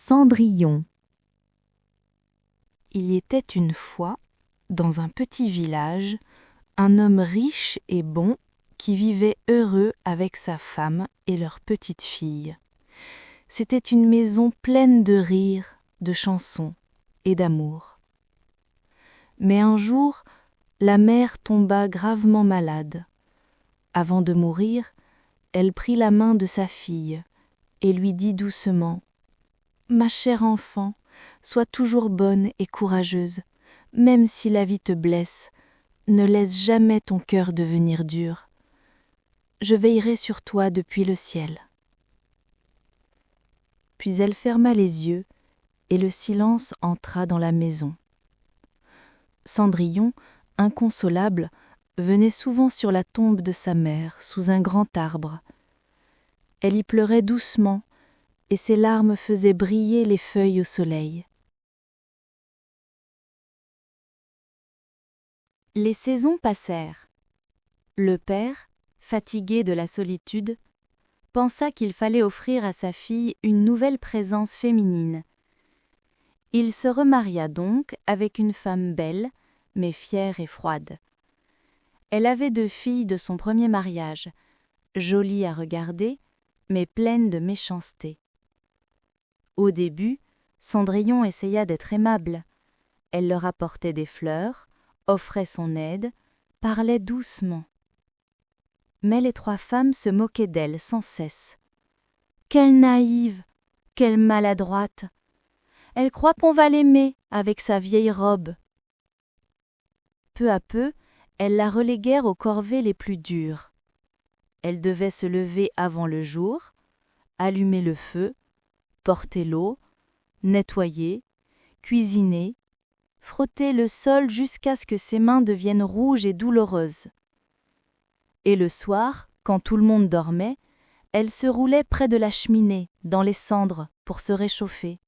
Cendrillon. Il y était une fois, dans un petit village, un homme riche et bon qui vivait heureux avec sa femme et leur petite fille. C'était une maison pleine de rires, de chansons et d'amour. Mais un jour, la mère tomba gravement malade. Avant de mourir, elle prit la main de sa fille et lui dit doucement : « Ma chère enfant, sois toujours bonne et courageuse. Même si la vie te blesse, ne laisse jamais ton cœur devenir dur. Je veillerai sur toi depuis le ciel. » Puis elle ferma les yeux et le silence entra dans la maison. Cendrillon, inconsolable, venait souvent sur la tombe de sa mère, sous un grand arbre. Elle y pleurait doucement, et ses larmes faisaient briller les feuilles au soleil. Les saisons passèrent. Le père, fatigué de la solitude, pensa qu'il fallait offrir à sa fille une nouvelle présence féminine. Il se remaria donc avec une femme belle, mais fière et froide. Elle avait 2 filles de son premier mariage, jolies à regarder, mais pleines de méchanceté. Au début, Cendrillon essaya d'être aimable. Elle leur apportait des fleurs, offrait son aide, parlait doucement. Mais les 3 femmes se moquaient d'elle sans cesse. « Quelle naïve, quelle maladroite! Elle croit qu'on va l'aimer avec sa vieille robe. » Peu à peu, elles la reléguèrent aux corvées les plus dures. Elle devait se lever avant le jour, allumer le feu, porter l'eau, nettoyer, cuisiner, frotter le sol jusqu'à ce que ses mains deviennent rouges et douloureuses. Et le soir, quand tout le monde dormait, elle se roulait près de la cheminée, dans les cendres, pour se réchauffer.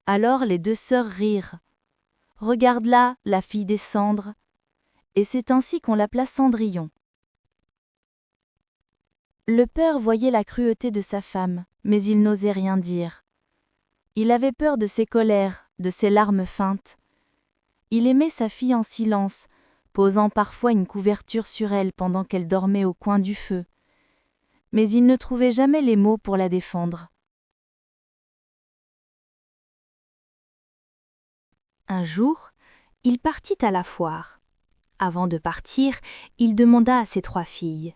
Alors les 2 sœurs rirent. « Regarde là, la fille des cendres !» Et c'est ainsi qu'on l'appela Cendrillon. Le père voyait la cruauté de sa femme, mais il n'osait rien dire. Il avait peur de ses colères, de ses larmes feintes. Il aimait sa fille en silence, posant parfois une couverture sur elle pendant qu'elle dormait au coin du feu. Mais il ne trouvait jamais les mots pour la défendre. Un jour, il partit à la foire. Avant de partir, il demanda à ses 3 filles :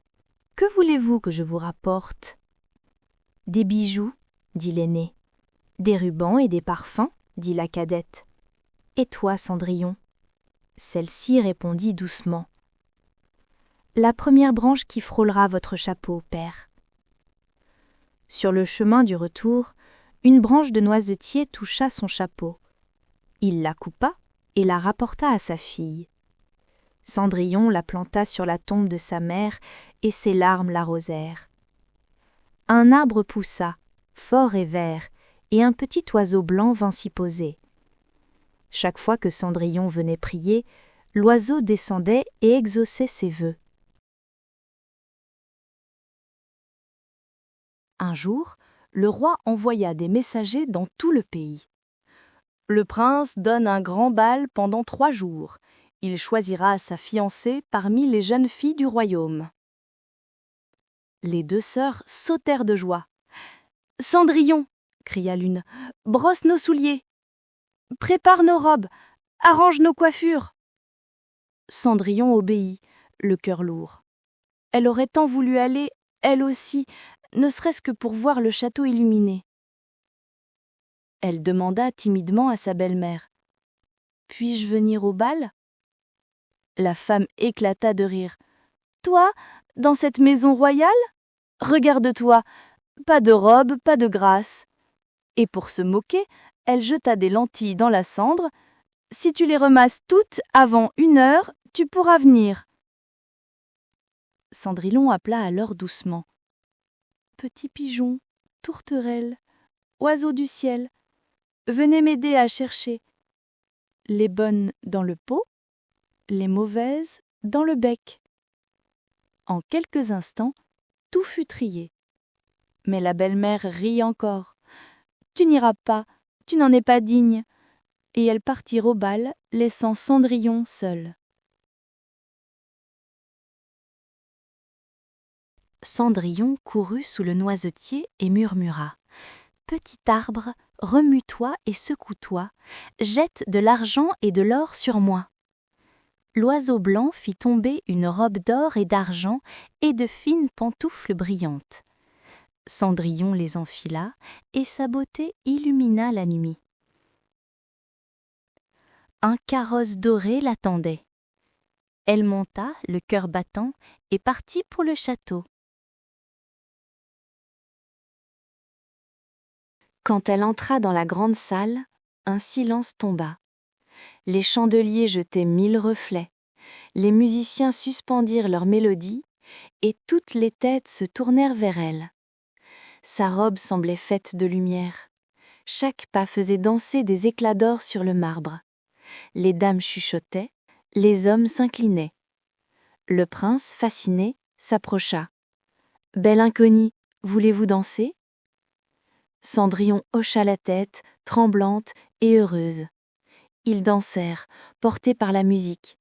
« Que voulez-vous que je vous rapporte ? » ?»« Des bijoux, » dit l'aînée. « Des rubans et des parfums, » dit la cadette. « Et toi, Cendrillon ?» Celle-ci répondit doucement : « La première branche qui frôlera votre chapeau, père. » Sur le chemin du retour, une branche de noisetier toucha son chapeau. Il la coupa et la rapporta à sa fille. Cendrillon la planta sur la tombe de sa mère et ses larmes l'arrosèrent. Un arbre poussa, fort et vert, et un petit oiseau blanc vint s'y poser. Chaque fois que Cendrillon venait prier, l'oiseau descendait et exauçait ses vœux. Un jour, le roi envoya des messagers dans tout le pays. « Le prince donne un grand bal pendant 3 jours. Il choisira sa fiancée parmi les jeunes filles du royaume. » Les 2 sœurs sautèrent de joie. « Cendrillon !» cria l'une. « Brosse nos souliers. Prépare nos robes. Arrange nos coiffures. » Cendrillon obéit, le cœur lourd. Elle aurait tant voulu aller, elle aussi, ne serait-ce que pour voir le château illuminé. Elle demanda timidement à sa belle-mère : « Puis-je venir au bal ? » La femme éclata de rire. « Toi, dans cette maison royale ? Regarde-toi, pas de robe, pas de grâce. » Et pour se moquer, elle jeta des lentilles dans la cendre. « Si tu les remasses toutes avant 1 heure, tu pourras venir. » Cendrillon appela alors doucement : « Petit pigeon, tourterelle, oiseau du ciel, venez m'aider à chercher. Les bonnes dans le pot, les mauvaises dans le bec. » En quelques instants, tout fut trié. Mais la belle-mère rit encore. Tu n'iras pas, tu n'en es pas digne. » Et elles partirent au bal, laissant Cendrillon seul. Cendrillon courut sous le noisetier et murmura : « Petit arbre, remue-toi et secoue-toi, jette de l'argent et de l'or sur moi. » L'oiseau blanc fit tomber une robe d'or et d'argent et de fines pantoufles brillantes. Cendrillon les enfila et sa beauté illumina la nuit. Un carrosse doré l'attendait. Elle monta, le cœur battant, et partit pour le château. Quand elle entra dans la grande salle, un silence tomba. Les chandeliers jetaient 1000 reflets, les musiciens suspendirent leur mélodie, et toutes les têtes se tournèrent vers elle. Sa robe semblait faite de lumière. Chaque pas faisait danser des éclats d'or sur le marbre. Les dames chuchotaient, les hommes s'inclinaient. Le prince, fasciné, s'approcha. « Belle inconnue, voulez-vous danser ?» Cendrillon hocha la tête, tremblante et heureuse. Ils dansèrent, portés par la musique.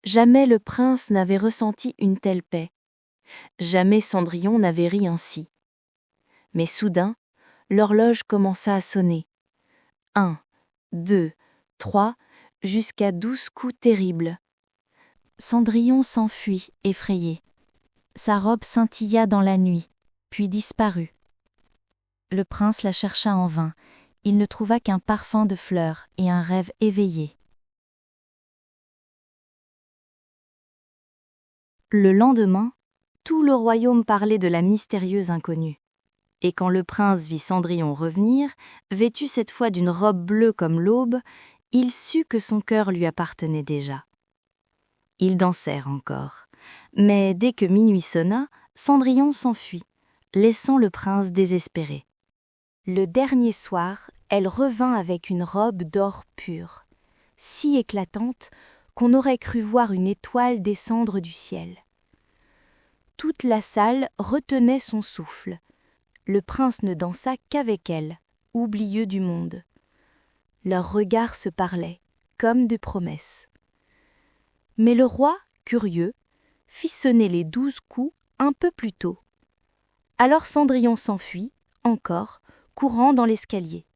Jamais le prince n'avait ressenti une telle paix. Jamais Cendrillon n'avait ri ainsi. Mais soudain, l'horloge commença à sonner. 1, 2, 3, jusqu'à 12 coups terribles. Cendrillon s'enfuit, effrayé. Sa robe scintilla dans la nuit, puis disparut. Le prince la chercha en vain. Il ne trouva qu'un parfum de fleurs et un rêve éveillé. Le lendemain, tout le royaume parlait de la mystérieuse inconnue. Et quand le prince vit Cendrillon revenir, vêtu cette fois d'une robe bleue comme l'aube, il sut que son cœur lui appartenait déjà. Ils dansèrent encore. Mais dès que minuit sonna, Cendrillon s'enfuit, laissant le prince désespéré. Le dernier soir, elle revint avec une robe d'or pur, si éclatante qu'on aurait cru voir une étoile descendre du ciel. Toute la salle retenait son souffle. Le prince ne dansa qu'avec elle, oublieux du monde. Leurs regards se parlaient, comme de promesses. Mais le roi, curieux, fit sonner les 12 coups un peu plus tôt. Alors Cendrillon s'enfuit, encore, courant dans l'escalier.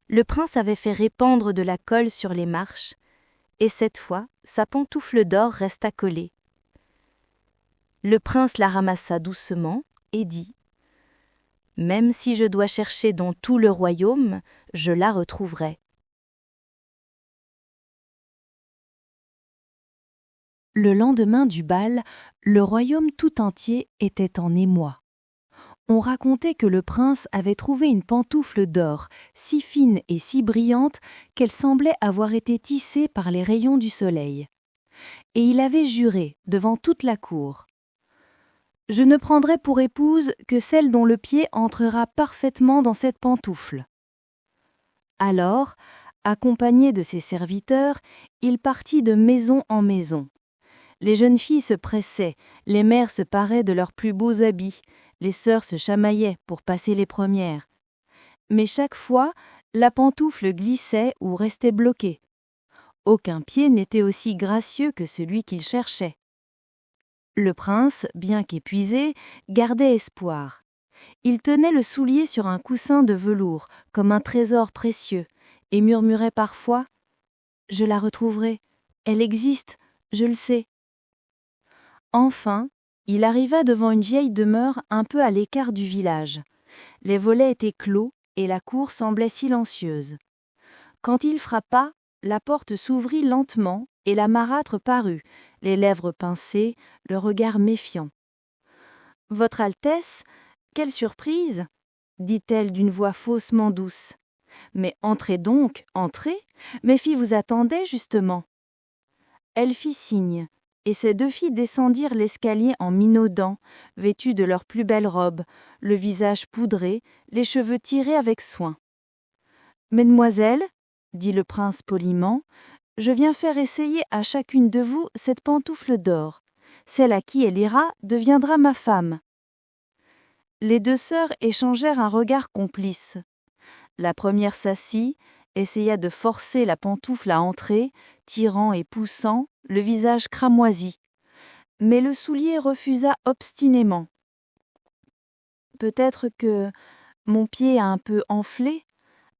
Le prince avait fait répandre de la colle sur les marches, et cette fois, sa pantoufle d'or resta collée. Le prince la ramassa doucement et dit : « Même si je dois chercher dans tout le royaume, je la retrouverai. » Le lendemain du bal, le royaume tout entier était en émoi. On racontait que le prince avait trouvé une pantoufle d'or, si fine et si brillante qu'elle semblait avoir été tissée par les rayons du soleil. Et il avait juré, devant toute la cour : « Je ne prendrai pour épouse que celle dont le pied entrera parfaitement dans cette pantoufle. » Alors, accompagné de ses serviteurs, il partit de maison en maison. Les jeunes filles se pressaient, les mères se paraient de leurs plus beaux habits, les sœurs se chamaillaient pour passer les premières. Mais chaque fois, la pantoufle glissait ou restait bloquée. Aucun pied n'était aussi gracieux que celui qu'il cherchait. Le prince, bien qu'épuisé, gardait espoir. Il tenait le soulier sur un coussin de velours, comme un trésor précieux, et murmurait parfois : « Je la retrouverai, elle existe, je le sais. » Enfin, il arriva devant une vieille demeure un peu à l'écart du village. Les volets étaient clos et la cour semblait silencieuse. Quand il frappa, la porte s'ouvrit lentement et la marâtre parut, les lèvres pincées, le regard méfiant. « Votre Altesse, quelle surprise !» dit-elle d'une voix faussement douce. « Mais entrez donc, entrez, mes filles vous attendaient justement. » Elle fit signe, et ces 2 filles descendirent l'escalier en minaudant, vêtues de leurs plus belles robes, le visage poudré, les cheveux tirés avec soin. « Mesdemoiselles, dit le prince poliment, je viens faire essayer à chacune de vous cette pantoufle d'or. Celle à qui elle ira deviendra ma femme. » Les 2 sœurs échangèrent un regard complice. La première s'assit, essaya de forcer la pantoufle à entrer, tirant et poussant, le visage cramoisi. Mais le soulier refusa obstinément. « Peut-être que mon pied a un peu enflé ?»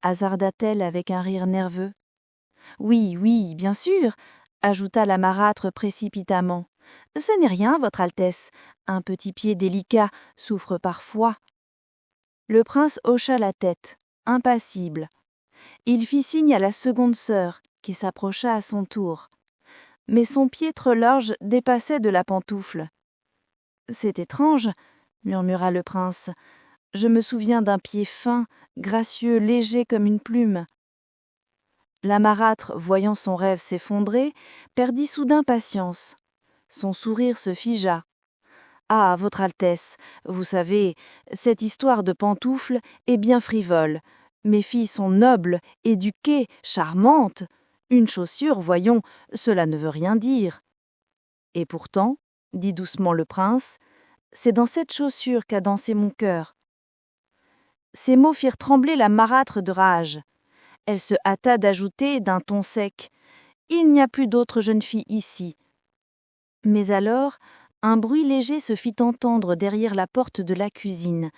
hasarda-t-elle avec un rire nerveux. « Oui, oui, bien sûr !» ajouta la marâtre précipitamment. « Ce n'est rien, Votre Altesse. Un petit pied délicat souffre parfois. » Le prince hocha la tête, impassible. Il fit signe à la seconde sœur, qui s'approcha à son tour. Mais son pied trop large dépassait de la pantoufle. « C'est étrange, » murmura le prince. « Je me souviens d'un pied fin, gracieux, léger comme une plume. » La marâtre, voyant son rêve s'effondrer, perdit soudain patience. Son sourire se figea. « Ah, Votre Altesse, vous savez, cette histoire de pantoufle est bien frivole. Mes filles sont nobles, éduquées, charmantes. Une chaussure, voyons, cela ne veut rien dire. » « Et pourtant, dit doucement le prince, c'est dans cette chaussure qu'a dansé mon cœur. » Ces mots firent trembler la marâtre de rage. Elle se hâta d'ajouter d'un ton sec « Il n'y a plus d'autre jeune fille ici. » Mais alors, un bruit léger se fit entendre derrière la porte de la cuisine,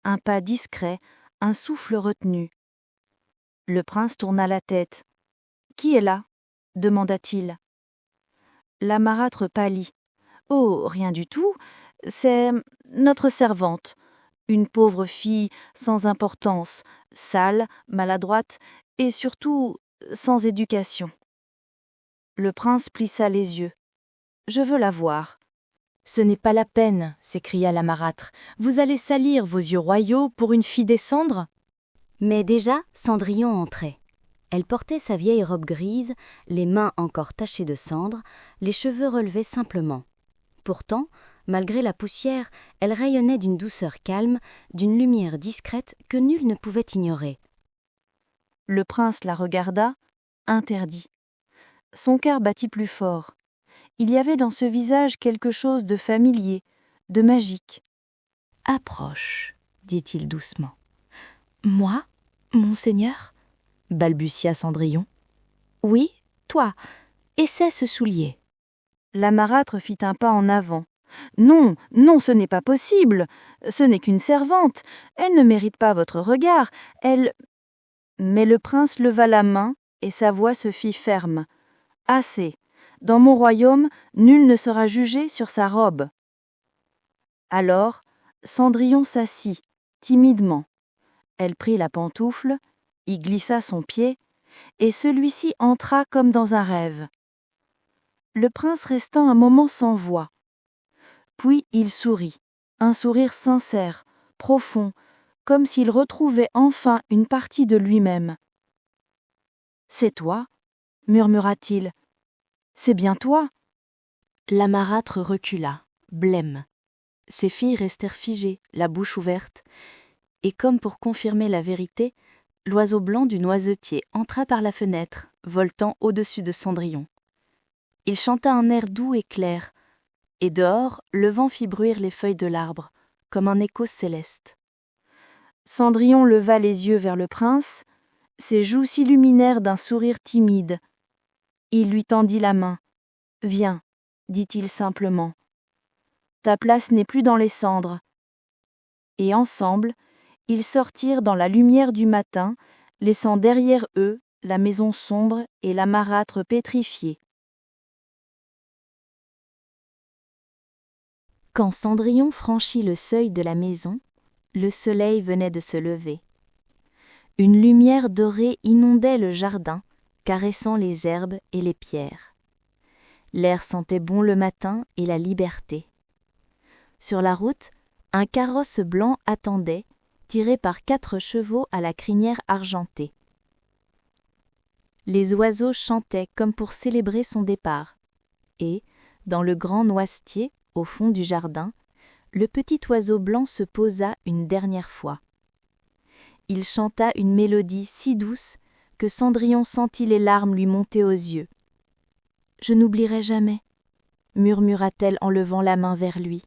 un pas discret, un souffle retenu. Le prince tourna la tête. « Qui est là ?» demanda-t-il. La marâtre pâlit. « Oh, rien du tout, c'est notre servante, une pauvre fille sans importance, sale, maladroite et surtout sans éducation. » Le prince plissa les yeux. « Je veux la voir. »« Ce n'est pas la peine, » s'écria la marâtre. « Vous allez salir vos yeux royaux pour une fille des cendres ?» Mais déjà, Cendrillon entrait. Elle portait sa vieille robe grise, les mains encore tachées de cendre, les cheveux relevés simplement. Pourtant, malgré la poussière, elle rayonnait d'une douceur calme, d'une lumière discrète que nul ne pouvait ignorer. Le prince la regarda, interdit. Son cœur battit plus fort. Il y avait dans ce visage quelque chose de familier, de magique. « Approche, » dit-il doucement. « Moi, monseigneur ?» balbutia Cendrillon. « Oui, toi, essaie ce soulier. » La marâtre fit un pas en avant. « Non, non, ce n'est pas possible. Ce n'est qu'une servante. Elle ne mérite pas votre regard. Elle... » Mais le prince leva la main et sa voix se fit ferme. « Assez. Dans mon royaume, nul ne sera jugé sur sa robe. » Alors, Cendrillon s'assit, timidement. Elle prit la pantoufle, y glissa son pied, et celui-ci entra comme dans un rêve. Le prince resta un moment sans voix. Puis il sourit, un sourire sincère, profond, comme s'il retrouvait enfin une partie de lui-même. « C'est toi ?» murmura-t-il. « C'est bien toi ?» La marâtre recula, blême. Ses filles restèrent figées, la bouche ouverte, et comme pour confirmer la vérité, l'oiseau blanc du noisetier entra par la fenêtre, voltant au-dessus de Cendrillon. Il chanta un air doux et clair, et dehors, le vent fit bruire les feuilles de l'arbre, comme un écho céleste. Cendrillon leva les yeux vers le prince, ses joues s'illuminèrent d'un sourire timide. Il lui tendit la main. « Viens, » dit-il simplement. « Ta place n'est plus dans les cendres. » Et ensemble, ils sortirent dans la lumière du matin, laissant derrière eux la maison sombre et la marâtre pétrifiée. Quand Cendrillon franchit le seuil de la maison, le soleil venait de se lever. Une lumière dorée inondait le jardin, caressant les herbes et les pierres. L'air sentait bon le matin et la liberté. Sur la route, un carrosse blanc attendait, tiré par 4 chevaux à la crinière argentée. Les oiseaux chantaient comme pour célébrer son départ, et, dans le grand noisetier, au fond du jardin, le petit oiseau blanc se posa une dernière fois. Il chanta une mélodie si douce que Cendrillon sentit les larmes lui monter aux yeux. « Je n'oublierai jamais », murmura-t-elle en levant la main vers lui.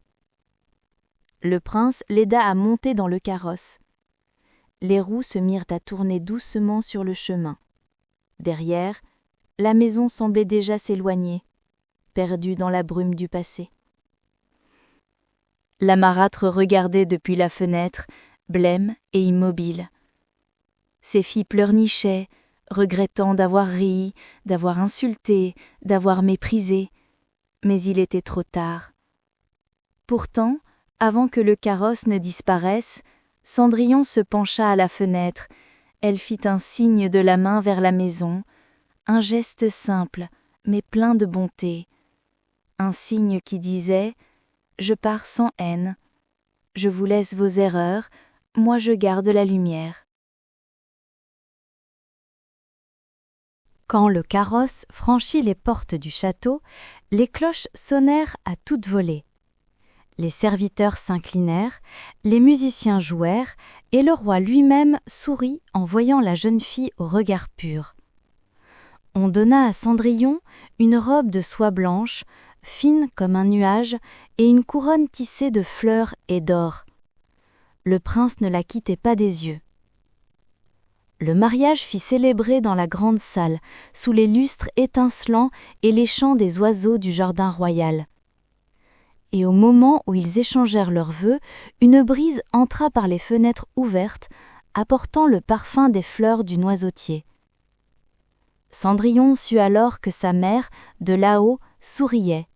Le prince l'aida à monter dans le carrosse. les roues se mirent à tourner doucement sur le chemin. Derrière, la maison semblait déjà s'éloigner, perdue dans la brume du passé. La marâtre regardait depuis la fenêtre, blême et immobile. Ses filles pleurnichaient, regrettant d'avoir ri, d'avoir insulté, d'avoir méprisé, mais il était trop tard. Pourtant, avant que le carrosse ne disparaisse, Cendrillon se pencha à la fenêtre, elle fit un signe de la main vers la maison, un geste simple, mais plein de bonté, un signe qui disait « Je pars sans haine, je vous laisse vos erreurs, moi je garde la lumière. » Quand le carrosse franchit les portes du château, les cloches sonnèrent à toute volée. Les serviteurs s'inclinèrent, les musiciens jouèrent, et le roi lui-même sourit en voyant la jeune fille au regard pur. On donna à Cendrillon une robe de soie blanche, fine comme un nuage, et une couronne tissée de fleurs et d'or. Le prince ne la quittait pas des yeux. Le mariage fit célébrer dans la grande salle, sous les lustres étincelants et les chants des oiseaux du jardin royal. Et au moment où ils échangèrent leurs vœux, une brise entra par les fenêtres ouvertes, apportant le parfum des fleurs du noisetier. Cendrillon sut alors que sa mère, de là-haut, souriait.